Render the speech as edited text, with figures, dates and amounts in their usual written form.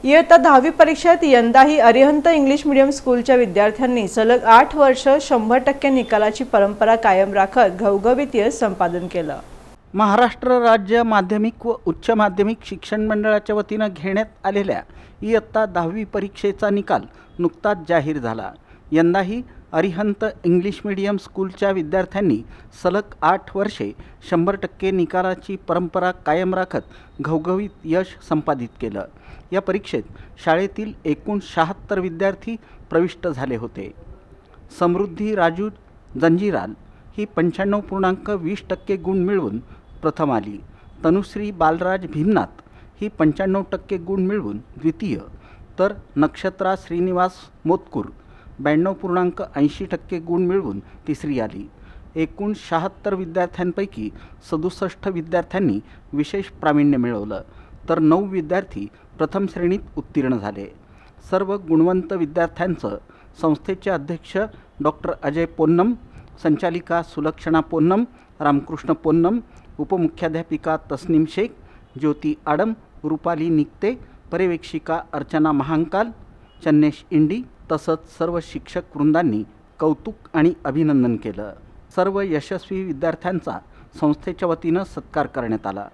इयत्ता 10वी परीक्षेत यंदाही अरिहंत इंग्लिश मीडियम स्कूलच्या विद्यार्थ्यांनी सलग 8 वर्ष 100% निकालाची परंपरा कायम राखत घवघवीत यश संपादन केलं। महाराष्ट्र राज्य माध्यमिक व उच्च माध्यमिक शिक्षण मंडळाच्या वतीनं घेण्यात आलेल्या इयत्ता 10वी परीक्षेचा निकाल नुकताच जाहीर झाला। यंदाही अरिहंत इंग्लिश मीडियम स्कूलच्या विद्यार्थ्यांनी सलग 8 वर्षे 100% निकालाची परंपरा कायम राखत घवघवीत यश संपादित केलं। या परीक्षेत शाळेतील एकूण 76 विद्यार्थी प्रविष्ट झाले होते। समृद्धी राजू जंजीराल ही 95.20% गुण मिळवून प्रथम आली। तनुश्री बालराज भीमनाथ ही 95% गुण मिळवून द्वितीय, तर नक्षत्रा श्रीनिवास मोतकूर 92.80% गुण मिळवून तिसरी आली। एकूण 76 विद्यार्थ्यांपैकी 67 विद्यार्थ्यांनी विशेष प्रावीण्य मिळवलं, तर 9 विद्यार्थी प्रथम श्रेणीत उत्तीर्ण झाले। सर्व गुणवंत विद्यार्थ्यांचं संस्थेचे अध्यक्ष डॉक्टर अजय पोन्नम, संचालिका सुलक्षणा पोन्नम, रामकृष्ण पोन्नम, उपमुख्याध्यापिका तस्नीम शेख, ज्योती आडम, रुपाली निकते, पर्यवेक्षिका अर्चना महांकाल, चन्नेश इंडी तसंच सर्व शिक्षक वृंदांनी कौतुक आणि अभिनंदन केलं। सर्व यशस्वी विद्यार्थ्यांचा संस्थेच्या वतीनं सत्कार करण्यात आला।